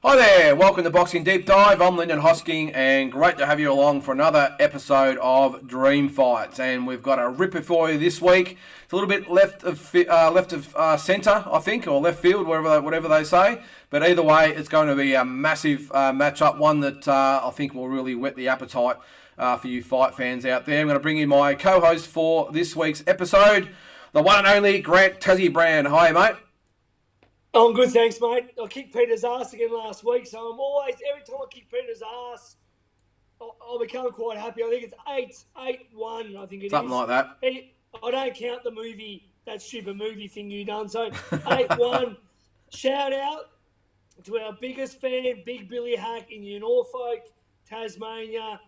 Hi there, welcome to Boxing Deep Dive. I'm Lyndon Hosking, and great to have you along for another episode of Dream Fights. And we've got a ripper for you this week. It's a little bit left of centre, I think, or left field, whatever they say. But either way, it's going to be a massive matchup, one that I think will really whet the appetite for you fight fans out there. I'm going to bring in my co-host for this week's episode, the one and only Grant Tassie Brand. Hi, mate. Oh, I'm good, thanks, mate. I kicked Peter's ass again last week, so I'm always, every time I kick Peter's ass, I'll become quite happy. I think it's 8-1, I think it Something is. like that. I don't count the movie, that stupid movie thing you done, so 8-1. Shout out to our biggest fan, Big Billy Hack in New Norfolk, Tasmania.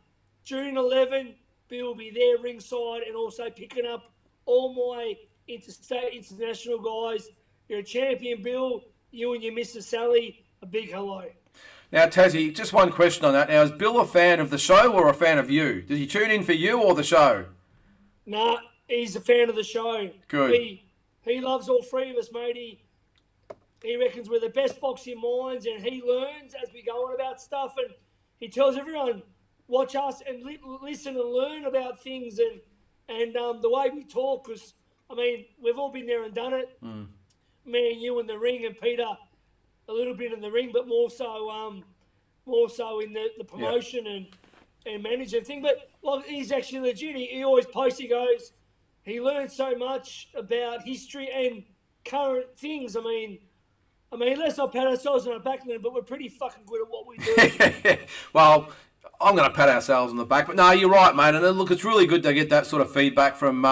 June 11, Bill will be there ringside and also picking up all my interstate, international guys. You're a champion, Bill. You and your Mrs. Sally, a big hello. Now, Tassie, just one question on that. Now, is Bill a fan of the show or a fan of you? Does he tune in for you or the show? Nah, he's a fan of the show. Good. He loves all three of us, mate. He reckons we're the best boxing minds, and he learns as we go on about stuff, and he tells everyone, watch us and listen and learn about things and the way we talk, because, I mean, we've all been there and done it. Me and you in the ring, and Peter a little bit in the ring, but more so in the promotion and management thing. But like, he's actually legit. He always posts, he goes, he learns so much about history and current things. I mean, let's not pat ourselves on the back, but we're pretty fucking good at what we do. Well, I'm going to pat ourselves on the back, but no, you're right, mate. And look, it's really good to get that sort of feedback from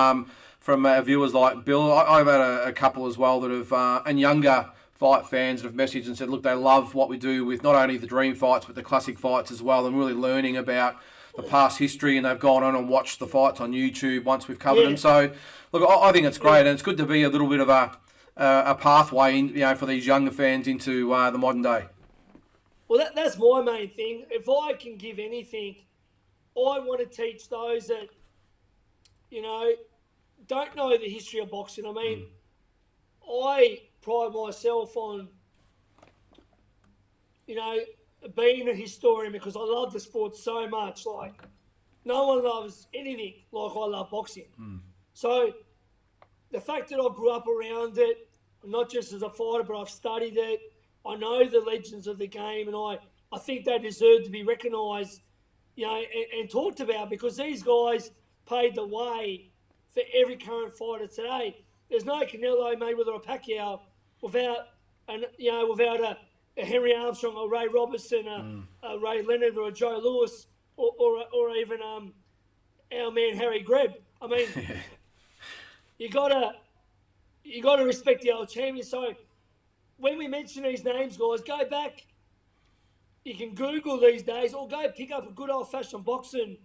viewers like Bill. I've had a couple as well that have, and younger fight fans that have messaged and said, look, they love what we do with not only the dream fights, but the classic fights as well, and really learning about the past history, and they've gone on and watched the fights on YouTube once we've covered them. So, look, I think it's great, and it's good to be a little bit of a pathway, for these younger fans into the modern day. Well, that's my main thing. If I can give anything, I want to teach those that, don't know the history of boxing. I mean, I pride myself on, being a historian because I love the sport so much. Like, no one loves anything like I love boxing. So, the fact that I grew up around it, not just as a fighter, but I've studied it, I know the legends of the game, and I think they deserve to be recognised, and talked about, because these guys paid the way for every current fighter today. There's no Canelo, Mayweather or Pacquiao without a Henry Armstrong or Ray Robertson, a Ray Leonard or a Joe Louis or even our man Harry Greb. I mean, you gotta respect the old champions. So when we mention these names, guys, go back. You can Google these days, or go pick up a good old-fashioned boxing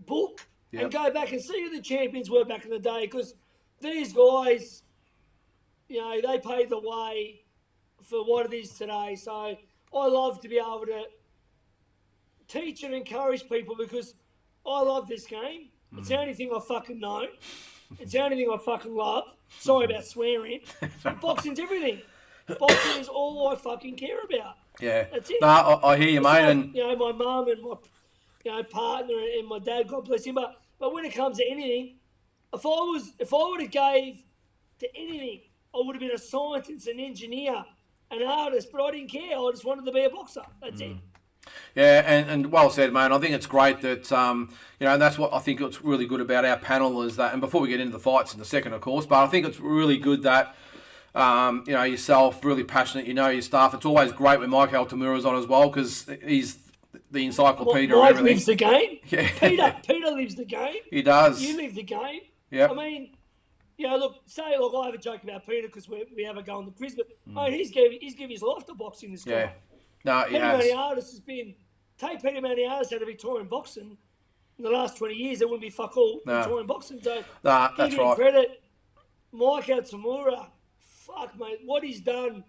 book. Yep. And go back and see who the champions were back in the day, because these guys, they paved the way for what it is today. So I love to be able to teach and encourage people, because I love this game. It's the only thing I fucking know. It's the only thing I fucking love. Sorry about swearing. Boxing's everything. Boxing is all I fucking care about. Yeah. That's it. No, I hear you, mate. And my mum and my partner and my dad, God bless him. But when it comes to anything, if I would have gave to anything, I would have been a scientist, an engineer, an artist, but I didn't care. I just wanted to be a boxer. That's it. Yeah, and well said, mate. I think it's great that, and that's what I think it's really good about our panel is that, and before we get into the fights in a second, of course, but I think it's really good that, yourself, really passionate, your staff. It's always great when Mike Altamura's on as well, because he's the encyclopedia Mike of everything. Lives the game. Yeah. Peter lives the game. He does. You live the game. Yeah. I mean, look, I have a joke about Peter because we have a go on the quiz, but he's given his life to boxing, this guy. Yeah. No, he Peter has. Maniatis has been, take Peter Maniatis out of Victorian boxing in the last 20 years, there wouldn't be fuck all Victorian boxing. So, that's give him right. credit. Mike Altamura, fuck, mate, what he's done,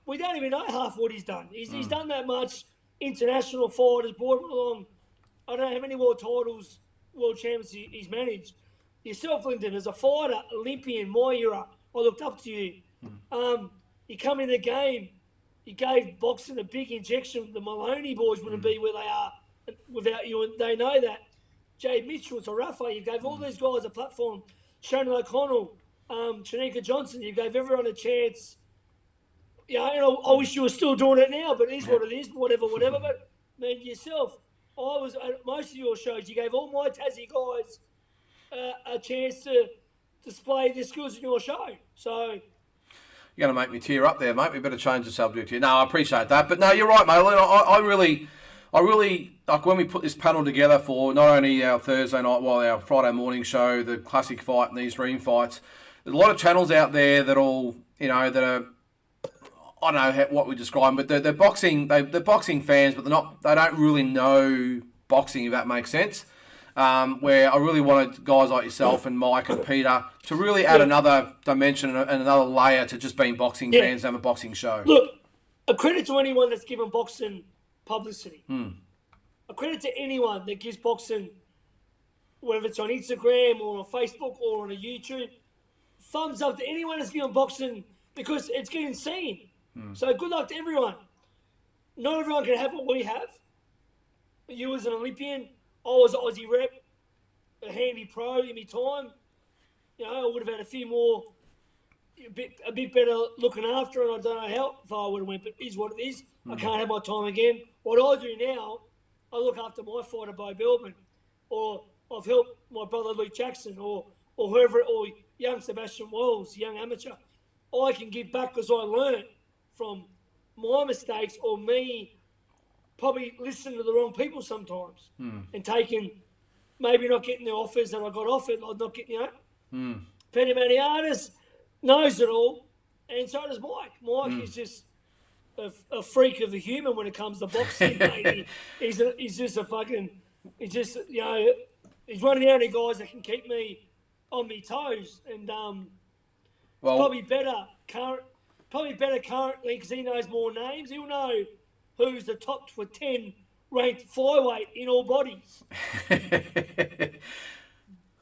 we don't even know half what he's done. He's done that much. International fighters, brought him along. I don't know how many world titles, world champions he's managed. Yourself, Lyndon, as a fighter, Olympian, my era, I looked up to you. You come in the game, you gave boxing a big injection. The Maloney boys wouldn't be where they are without you, and they know that. Jay Mitchell to Rafa, you gave all these guys a platform. Shannon O'Connell, Shanika Johnson, you gave everyone a chance. Yeah, and I wish you were still doing it now, but it is what it is, whatever. But, man, yourself, I was at most of your shows, you gave all my Tassie guys a chance to display their skills in your show. So you're going to make me tear up there, mate. We better change the subject here. No, I appreciate that. But no, you're right, mate. I really, like when we put this panel together for not only our Thursday night, our Friday morning show, the classic fight and these dream fights, there's a lot of channels out there that all, that are, I don't know what we describe them, but they're boxing fans, but they don't really know boxing, if that makes sense. Where I really wanted guys like yourself and Mike and Peter to really add another dimension and another layer to just being boxing fans and have a boxing show. Look, a credit to anyone that's given boxing publicity. A credit to anyone that gives boxing, whether it's on Instagram or on Facebook or on a YouTube, thumbs up to anyone that's given boxing because it's getting seen. So good luck to everyone. Not everyone can have what we have. You as an Olympian, I was an Aussie rep, a handy pro in my time. I would have had a few more, a bit better looking after, and I don't know how far I would have went, but it is what it is. I can't have my time again. What I do now, I look after my fighter, Bo Bellman, or I've helped my brother Luke Jackson, or whoever, or young Sebastian Wells, young amateur. I can give back because I learned from my mistakes or me probably listening to the wrong people sometimes and maybe not getting the offers that I got offered, or not getting, Penny Maniatis knows it all, and so does Mike. Mike is just a freak of a human when it comes to boxing, mate. He's just a fucking, he's just, he's one of the only guys that can keep me on my toes, and probably better currently because he knows more names. He'll know who's the top 10 ranked flyweight in all bodies.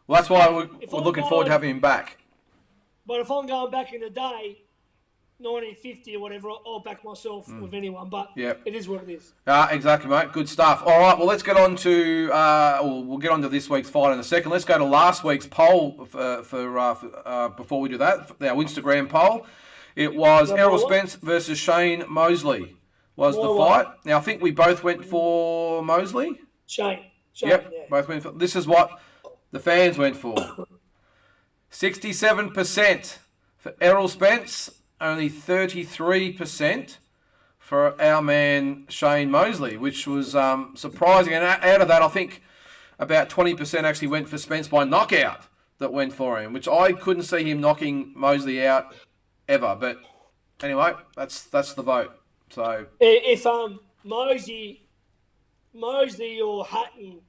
Well, that's why we're looking forward to having him back. But if I'm going back in the day, 1950 or whatever, I'll back myself with anyone. But it is what it is. Exactly, mate. Good stuff. All right, well, let's get on to we'll get on to this week's fight in a second. Let's go to last week's poll for before we do that. Our Instagram poll. It was Errol Spence versus Shane Mosley was the fight. Now, I think we both went for Mosley. Shane, both went for. This is what the fans went for. 67% for Errol Spence, only 33% for our man Shane Mosley, which was surprising. And out of that, I think about 20% actually went for Spence by knockout that went for him, which I couldn't see him knocking Mosley out ever. But anyway, that's the vote. So if Mosley or Hutton,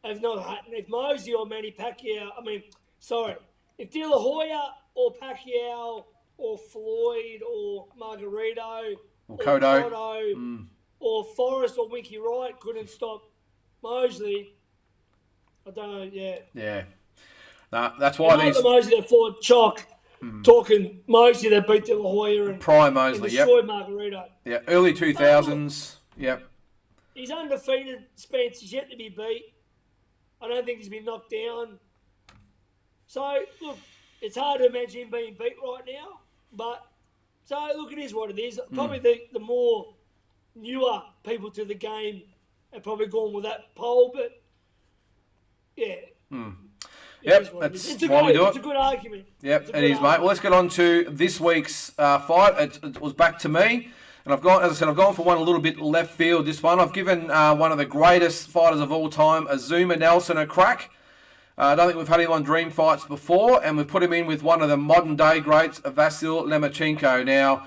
if Mosley or Manny Pacquiao, if De La Hoya or Pacquiao or Floyd or Margarito or Cotto or Forrest or Winky Wright couldn't stop Mosley, I don't know. Yeah. That's why these the Mosley that fought Chalk. Talking Mosley that beat De La Hoya and prime Mosley, and destroyed Margarito. Yeah, early 2000s. Yep. He's undefeated. Spence is yet to be beat. I don't think he's been knocked down. So look, it's hard to imagine him being beat right now. But so look, it is what it is. Probably the more newer people to the game have probably gone with that poll, but yeah. Yep, that's why we do it. It's a good argument. Yep, it is, mate. Well, let's get on to this week's fight. It was back to me, and I've gone for one a little bit left field. This one, I've given one of the greatest fighters of all time, AZUMAH Nelson, a crack. I don't think we've had him on Dream Fights before, and we've put him in with one of the modern day greats, VASYL Lomachenko. Now,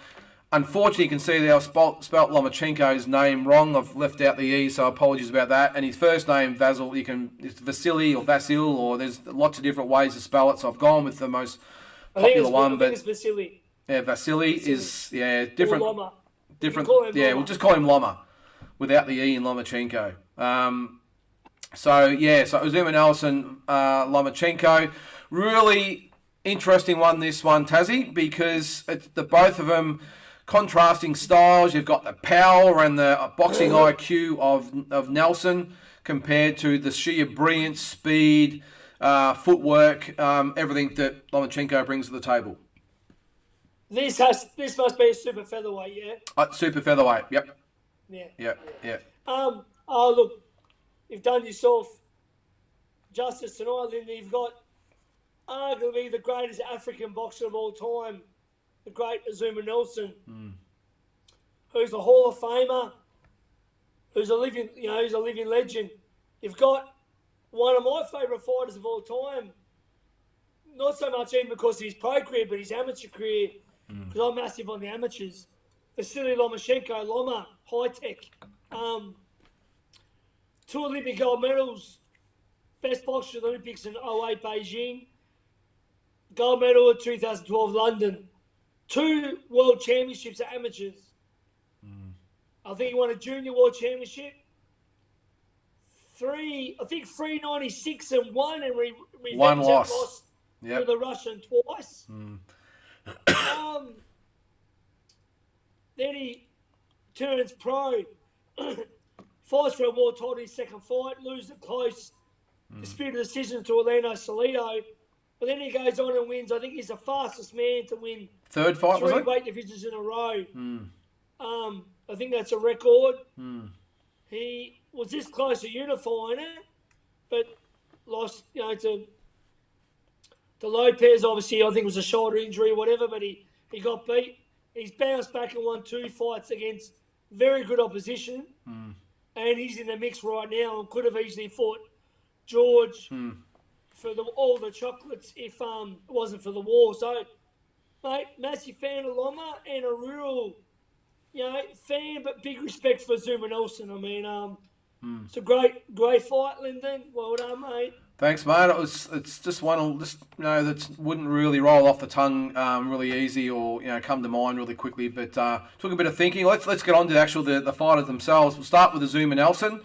unfortunately, you can see that I've spelt Lomachenko's name wrong. I've left out the E, so apologies about that. And his first name, VASYL, it's Vasily or VASYL, or there's lots of different ways to spell it. So I've gone with the most popular one. I think it's Vasily. Yeah, Vasily is different. Or Loma. Different. Loma. We'll just call him Loma, without the E in Lomachenko. So AZUMAH Nelson, Lomachenko, really interesting one. This one, Tassie, because the both of them contrasting styles. You've got the power and the boxing IQ of Nelson compared to the sheer brilliance, speed, footwork, everything that Lomachenko brings to the table. This must be a super featherweight, yeah? Super featherweight, yep. Yeah. Yeah. Oh, look, you've done yourself justice tonight, Linda. You've got arguably the greatest African boxer of all time, the great AZUMAH Nelson, who's a Hall of Famer, who's a living legend. You've got one of my favourite fighters of all time, not so much even because of his pro career, but his amateur career, because I'm massive on the amateurs. VASYL Lomachenko, Loma, high tech. 2 Olympic gold medals, best boxer at the Olympics in 2008 Beijing, gold medal at 2012 London, 2 world championships at amateurs. I think he won a junior world championship. 396 and 1, and One loss. Lost to the Russian twice. Then he turns pro, fights for a world title in his second fight, loses it close, disputed decision to Orlando Salido. But then he goes on and wins. I think he's the fastest man to win third fight, 3 weight divisions in a row. I think that's a record. He was this close to unifying it, but lost, to Lopez. Obviously, I think it was a shoulder injury or whatever, but he got beat. He's bounced back and won 2 fights against very good opposition. And he's in the mix right now and could have easily fought George for all the chocolates if it wasn't for the war. So, mate, massive fan of Loma and a real, fan, but big respect for AZUMAH Nelson. I mean, it's a great fight, Lyndon. Well done, mate. Thanks, mate. It's just one that wouldn't really roll off the tongue really easy or come to mind really quickly. But took a bit of thinking. Let's get on to the fighters themselves. We'll start with AZUMAH Nelson,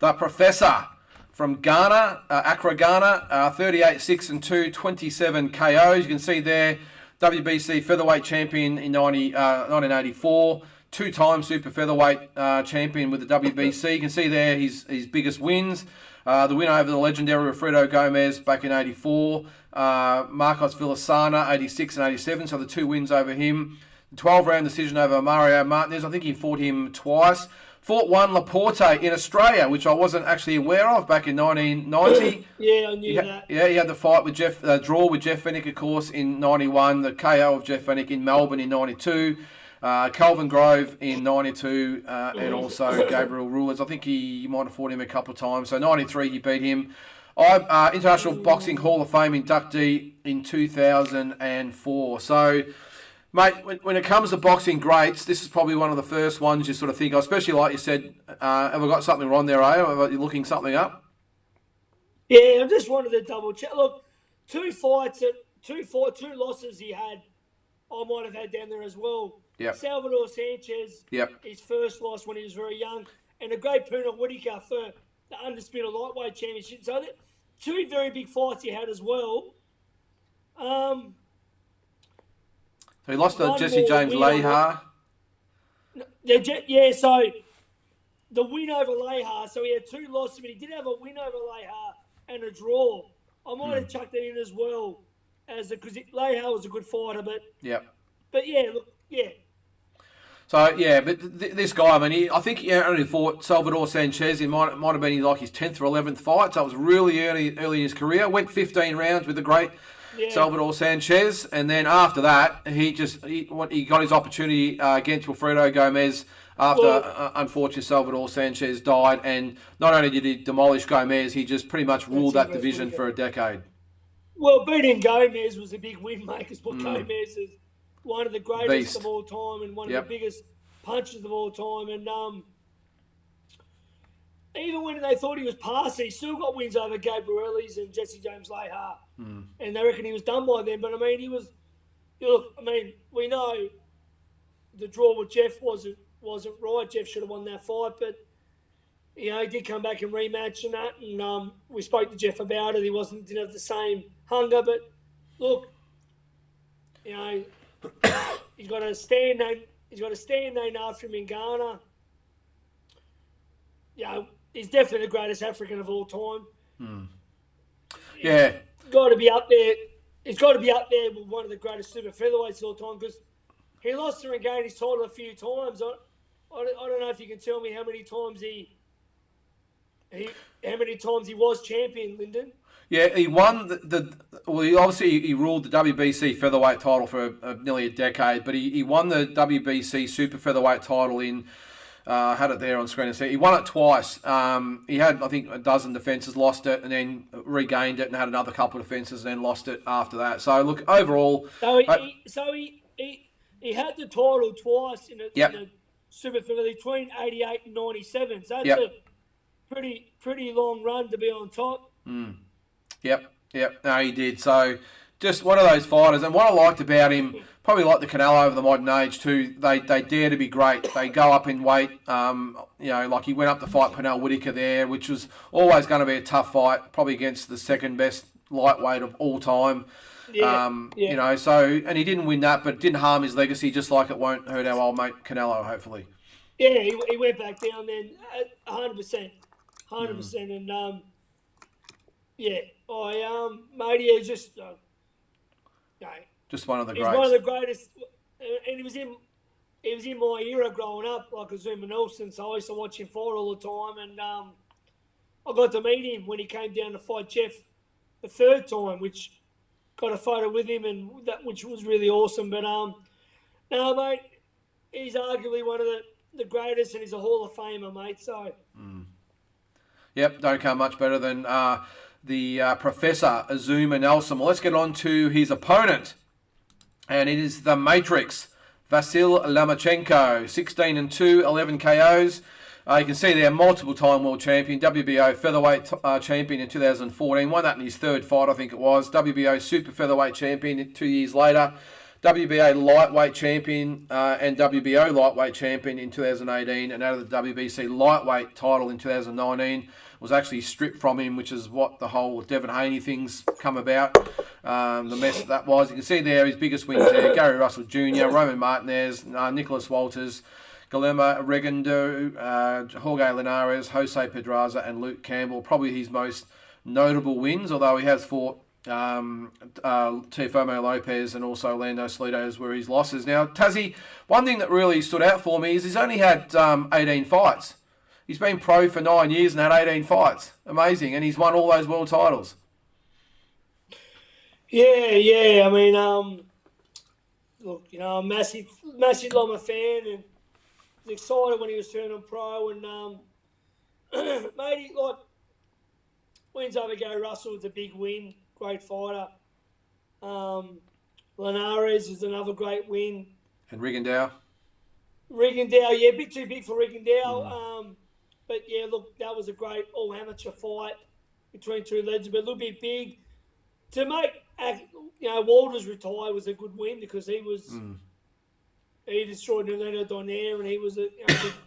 the professor from Ghana, Accra, Ghana, 38-6-2, 27 KOs. You can see there, WBC featherweight champion in 1984. 2-time super featherweight champion with the WBC. You can see there his biggest wins. The win over the legendary Wilfredo Gomez back in 84. Marcos Villasana, 86 and 87. So the 2 wins over him. 12-round decision over Mario Martinez. I think he fought him twice. Fought Juan Laporte in Australia, which I wasn't actually aware of back in 1990. Yeah, I knew that. Yeah, he had the fight with draw with Jeff Fennick, of course, in 91. The KO of Jeff Fennick in Melbourne in 92. Calvin Grove in 92 and also Gabriel Ruiz. I think he might have fought him a couple of times. So 93 he beat him. International Boxing Hall of Fame inductee in 2004. So, mate, when it comes to boxing greats, this is probably one of the first ones you sort of think of, especially like you said, have I got something wrong there, Are you looking something up? Yeah, I just wanted to double check. Look, 2 losses he had, I might have had down there as well. Yep. Salvador Sanchez, his first loss when he was very young, and a great Puna Whitaker for the undisputed lightweight championship. So 2 very big fights he had as well. So he lost to Jesse James Lehar. Yeah, so the win over Lehar. So he had 2 losses, but he did have a win over Lehar and a draw. I might have chucked that in as well, because Lehar was a good fighter, but yeah, look, yeah. So, yeah, but this guy, I mean, I think he only fought Salvador Sanchez. It might have been like his 10th or 11th fight, so it was really early in his career. Went 15 rounds with the great Salvador Sanchez, and then after that, he got his opportunity against Wilfredo Gomez after, unfortunately, Salvador Sanchez died. And not only did he demolish Gomez, he just pretty much ruled that division for a decade. Well, beating Gomez was a big win, mate, because Gomez is one of the greatest of all time and one of the biggest punches of all time. And even when they thought he was past, he still got wins over Gabriel Ellis and Jesse James Lehar. And they reckon he was done by then. But, I mean, we know the draw with Jeff wasn't right. Jeff should have won that fight. But, he did come back and rematch and that. And we spoke to Jeff about it. He didn't have the same hunger. But, look, he's got to stand and He's got a stand named after him in Ghana. He's definitely the greatest African of all time. Yeah. Got to be up there. He's got to be up there with one of the greatest super featherweights of all time because he lost and regained his title a few times. I don't know if you can tell me how many times he was champion, Lyndon. Yeah, he won he ruled the WBC featherweight title for nearly a decade, but he won the WBC super featherweight title in. Had it there on screen. He won it twice. He had, I think, a dozen defences, lost it, and then regained it, and had another couple of defences, and then lost it after that. So look, overall, he had the title twice in the super featherweight between 88 and 97. So that's a pretty long run to be on top. Yep. No, he did. So just one of those fighters. And what I liked about him, probably like the Canelo over the modern age too, they dare to be great. They go up in weight. Like he went up to fight Pernell Whitaker there, which was always going to be a tough fight, probably against the second best lightweight of all time. And he didn't win that, but it didn't harm his legacy, just like it won't hurt our old mate Canelo, hopefully. Yeah, he went back down then 100%. 100%. And, just one of the greats. He's one of the greatest, and he was in my era growing up, like AZUMAH Nelson. So I used to watch him fight all the time, and I got to meet him when he came down to fight Jeff the third time, which got a photo with him, and which was really awesome. But no, mate, he's arguably one of the greatest, and he's a Hall of Famer, mate. So. Yep, don't come much better than the Professor AZUMAH Nelson. Well, let's get on to his opponent. And it is the Matrix, VASYL LOMACHENKO, 16-2, 11 KOs. You can see there, multiple-time world champion, WBO featherweight champion in 2014. Won that in his third fight, I think it was. WBO super featherweight champion 2 years later. WBA lightweight champion and WBO lightweight champion in 2018. And out of the WBC lightweight title in 2019 was actually stripped from him, which is what the whole Devin Haney thing's come about. The mess that was. You can see there his biggest wins there. Gary Russell Jr., Roman Martinez, Nicholas Walters, Guillermo Regundo, Jorge Linares, Jose Pedraza, and Luke Campbell. Probably his most notable wins, although he has fought Teofimo Lopez and also Orlando Salidos were his losses. Now, Tazzy, one thing that really stood out for me is he's only had 18 fights. He's been pro for 9 years and had 18 fights. Amazing. And he's won all those world titles. Yeah. I mean, look, I'm a massive Loma fan, and was excited when he was turning pro. And, mate, wins over Gary Russell was a big win. Great fighter. Linares is another great win. And Rigondeaux, a bit too big for Rigondeaux. But, yeah, look, that was a great all-amateur fight between two legends, but a little bit big. To make, Walters retire was a good win because he was he destroyed Orlando Donaire, and he was a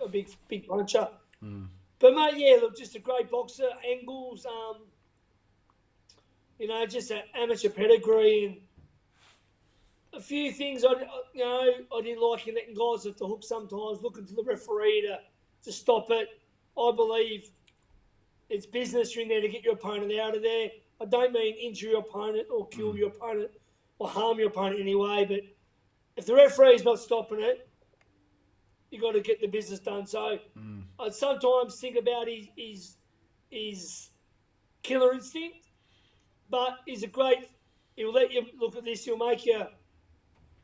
big puncher. But, mate, yeah, look, just a great boxer. Angles, just an amateur pedigree, and a few things I didn't like in letting guys at the hook sometimes, looking to the referee to stop it. I believe it's business. You're in there to get your opponent out of there. I don't mean injure your opponent or kill your opponent or harm your opponent anyway, but if the referee's not stopping it, you got to get the business done. So I sometimes think about his killer instinct, but he's a great. He'll let you look at this. He'll make you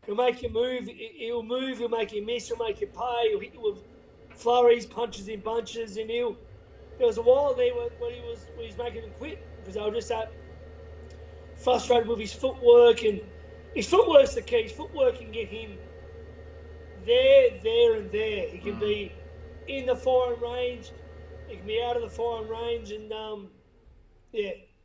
move. He'll move. He'll make you miss. He'll make you pay. He'll hit you with flurries, punches in bunches, and there was a while there when he was making him quit because they were just that frustrated with his footwork, and his footwork's the key. His footwork can get him there, and there. He can be in the firing range. He can be out of the firing range, and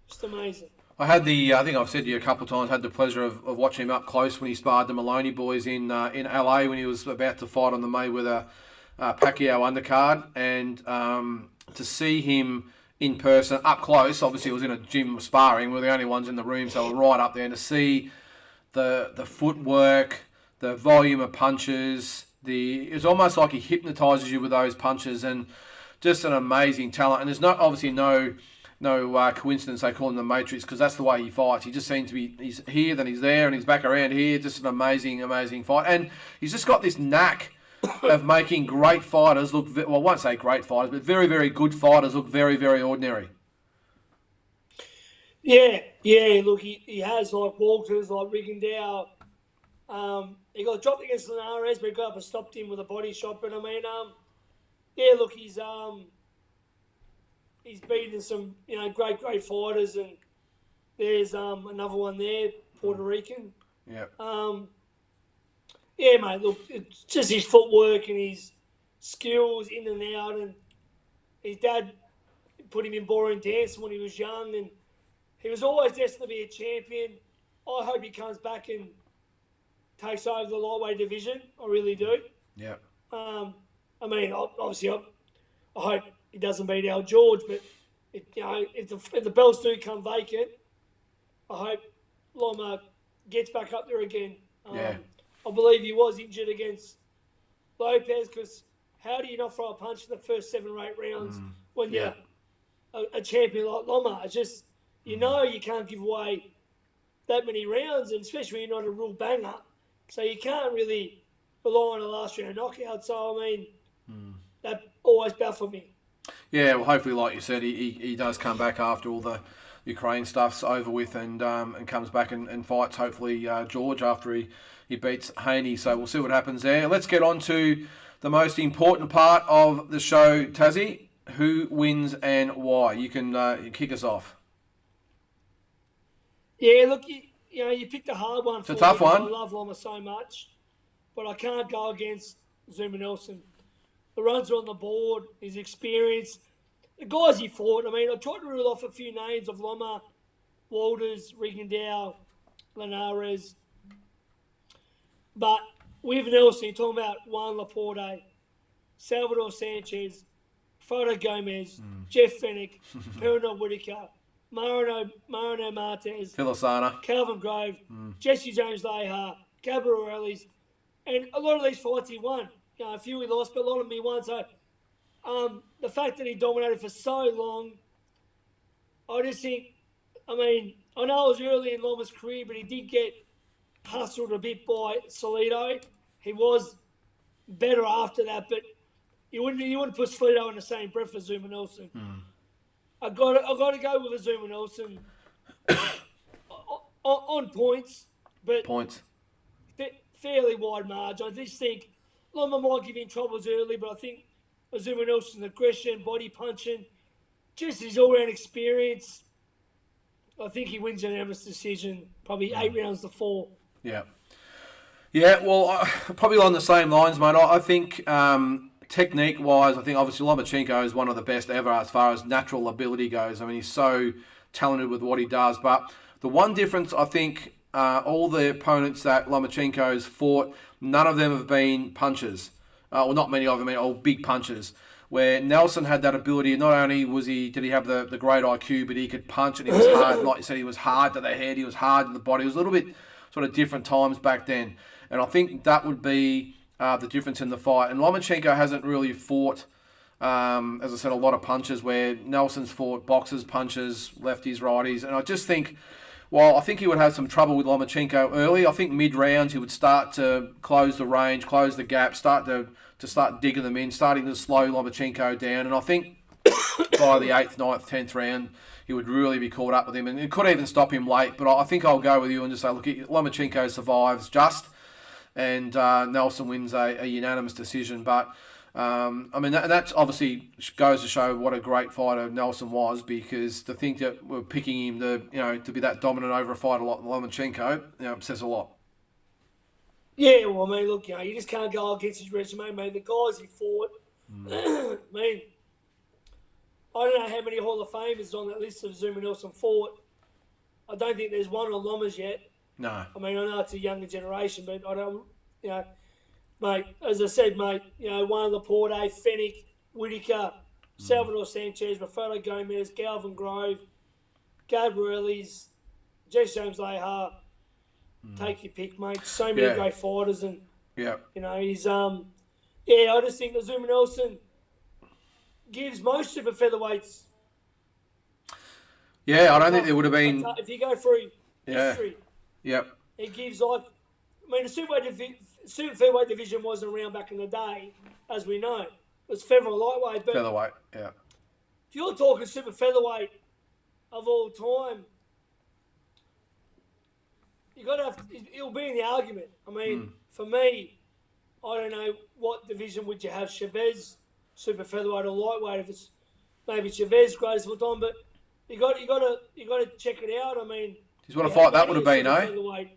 just amazing. I think I've said to you a couple of times, had the pleasure of watching him up close when he sparred the Maloney boys in LA when he was about to fight on the Mayweather Pacquiao undercard, and to see him in person up close, obviously it was in a gym sparring, we're the only ones in the room, so we're right up there, and to see the footwork, the volume of punches, it's almost like he hypnotises you with those punches, and just an amazing talent. And there's obviously no coincidence they call him the Matrix, because that's the way he fights. He just seems to be, he's here, then he's there, and he's back around here. Just an amazing fight. And he's just got this knack of making great fighters look, well, I won't say great fighters, but very, very good fighters look very, very ordinary. Yeah, look, he has, like Walters, like Rigondeaux. He got dropped against Linares, but he got up and stopped him with a body shot. But I mean, yeah, look, he's beaten some, great fighters, and there's another one there, Puerto Rican. Yeah. Yeah, mate, look, it's just his footwork and his skills in and out, and his dad put him in boring dance when he was young, and he was always destined to be a champion. I hope he comes back and takes over the lightweight division. I really do. Yeah. I mean, obviously, I hope he doesn't beat Al George, but if the belts do come vacant, I hope Loma gets back up there again. Yeah. I believe he was injured against Lopez, because how do you not throw a punch in the first 7 or 8 rounds when you're a champion like Loma? It's just, you can't give away that many rounds, and especially when you're not a real banger. So you can't really rely on a last round knockout. So, I mean, that always baffled me. Yeah, well, hopefully, like you said, he does come back after all the Ukraine stuff's over with, and comes back and fights, hopefully, George after he beats Haney. So we'll see what happens there. Let's get on to the most important part of the show, Tassie. Who wins and why? You can kick us off. Yeah, look, you picked a hard one. It's a tough one. I love Loma so much, but I can't go against Zuma Nelson. The runs are on the board, his experience, the guys he fought. I mean, I tried to rule off a few names of Loma, Walters, Rigondeaux, Linares. But with Nelson, you're talking about Juan Laporte, Salvador Sanchez, Frodo Gomez, Jeff Fennick, Perno Whitaker, Marino Martez, Filisana, Calvin Grove, Jesse James Lahar, Gabriel Ellis, and a lot of these fights he won. A few he lost, but a lot of them he won. So the fact that he dominated for so long, I just think, I mean, I know it was early in Loma's career, but he did get hustled a bit by Salido. He was better after that, but you wouldn't put Salido in the same breath as Zuma Nelson. I got to go with Zuma Nelson on points, but fairly wide margin. I just think Loma might give him troubles early, but I think Zuma Nelson's aggression, body punching, just his all-round experience, I think he wins an unanimous decision, probably 8 rounds to 4. Yeah. Yeah, well, probably along the same lines, mate. I think technique-wise, I think obviously Lomachenko is one of the best ever as far as natural ability goes. I mean, he's so talented with what he does. But the one difference, I think, all the opponents that Lomachenko's fought, none of them have been punchers. Well, not many of them, all big punchers. Where Nelson had that ability, not only did he have the great IQ, but he could punch, and he was hard. Like you said, he was hard to the head, he was hard to the body. It was a little bit sort of different times back then. And I think that would be the difference in the fight. And Lomachenko hasn't really fought, as I said, a lot of punches, where Nelson's fought boxers, punches, lefties, righties. And I just think, while I think he would have some trouble with Lomachenko early, I think mid-rounds he would start to close the range, close the gap, start digging them in, starting to slow Lomachenko down. And I think by the 8th, 9th, 10th round, he would really be caught up with him. And it could even stop him late. But I think I'll go with you and just say, look, Lomachenko survives just, and Nelson wins a unanimous decision. But, I mean, that's obviously goes to show what a great fighter Nelson was, because to think that we're picking him to be that dominant over a fighter like Lomachenko, says a lot. Yeah, well, I mean, look, you just can't go against his resume, mate. The guys he fought, I mean, I don't know how many Hall of Famers on that list of Zuma Nelson fought. I don't think there's one on Lomas yet. No. I mean, I know it's a younger generation, but I don't, mate, as I said, mate, Juan Laporte, Fennick, Whitaker, Salvador Sanchez, Rafael Gomez, Galvin Grove, Gabriel Ellis, Jesse James Lahar. Take your pick, mate. So many great fighters, and he's Yeah, I just think Azuma Nelson gives most super featherweights. Yeah, I don't think there would have been. If you go through Yeah. history, Yep. he gives like. I mean, the super featherweight division wasn't around back in the day, as we know. It was featherweight, lightweight. But Featherweight. Yeah. if you're talking super featherweight of all time, you got to have. It'll be in the argument. I mean, for me, I don't know what division would you have Chavez, super featherweight or lightweight. If it's maybe Chavez greatest of all time, but you got to check it out. I mean, Just what a fight that would have been, eh? Featherweight.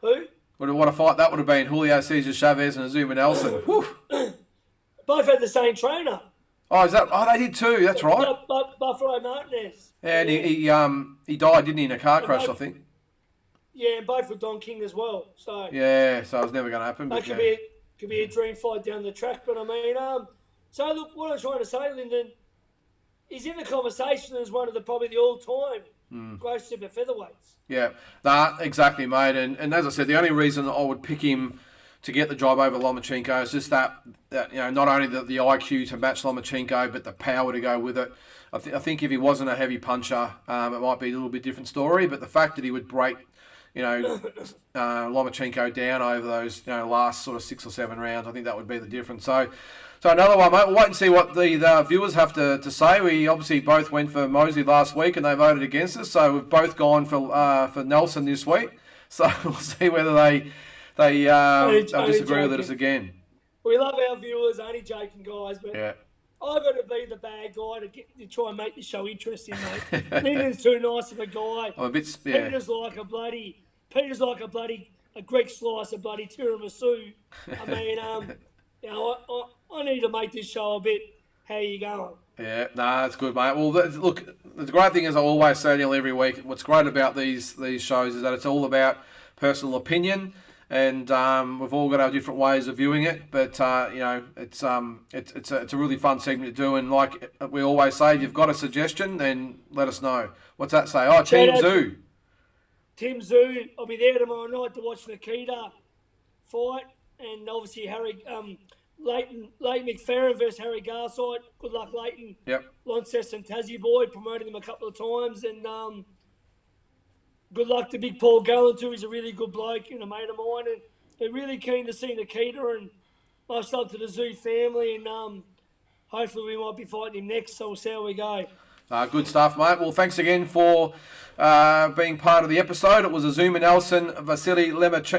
Who? What a fight that would have been. Julio Cesar Chavez and Azuma Nelson. Both had the same trainer. Oh, is that? Oh, they did too. That's right. Buffalo Martinez. And he died, didn't he, in a car crash? I think. Yeah, and both were Don King as well. So yeah, so it was never going to happen. That could be a dream fight down the track. But I mean, so look, what I'm trying to say, Lyndon, he's in the conversation as one of probably the all-time great super featherweights. Yeah, exactly, mate. And as I said, the only reason I would pick him to get the job over Lomachenko is just that not only the IQ to match Lomachenko, but the power to go with it. I think if he wasn't a heavy puncher, it might be a little bit different story. But the fact that he would break, Lomachenko down over those last sort of 6 or 7 rounds, I think that would be the difference. So another one, mate. We'll wait and see what the viewers have to say. We obviously both went for Mosley last week and they voted against us. So we've both gone for Nelson this week. So we'll see whether they disagree with us again. We love our viewers, only joking, guys. But yeah. I've got to be the bad guy to try and make the show interesting, mate. Lyndon's too nice of a guy. I'm a bit. Yeah. Peter's like a Greek slice of bloody tiramisu. I mean, I need to make this show a bit. How you going? Yeah, that's good, mate. Well, look, the great thing is I always say Neil every week. What's great about these shows is that it's all about personal opinion, and we've all got our different ways of viewing it. But it's a really fun segment to do. And like we always say, if you've got a suggestion, then let us know. What's that say? Oh, Team Zoo. Tim Zoo, I'll be there tomorrow night to watch Nikita fight, and obviously Leighton McFerrin versus Harry Garside. Good luck, Leighton. Yep. Launceston and Tassie boy, promoted him a couple of times, and good luck to Big Paul Gallen too. He's a really good bloke and a mate of mine, and they're really keen to see Nikita, and much love to the Zoo family, and hopefully we might be fighting him next. So we'll see how we go. Good stuff, mate. Well, thanks again for being part of the episode. It was Azuma Nelson, VASYL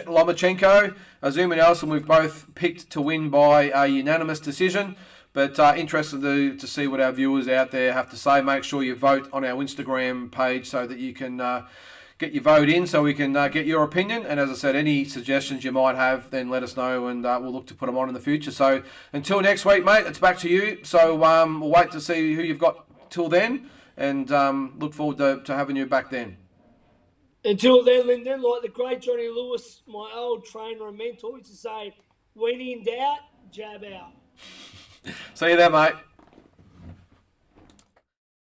Lomachenko. Azuma Nelson, we've both picked to win by a unanimous decision. But interested to see what our viewers out there have to say. Make sure you vote on our Instagram page so that you can get your vote in so we can get your opinion. And as I said, any suggestions you might have, then let us know and we'll look to put them on in the future. So until next week, mate, it's back to you. So we'll wait to see who you've got till then, and look forward to having you back then. Until then, Lyndon, like the great Johnny Lewis, my old trainer and mentor, used to say, when in doubt, jab out. See you there, mate.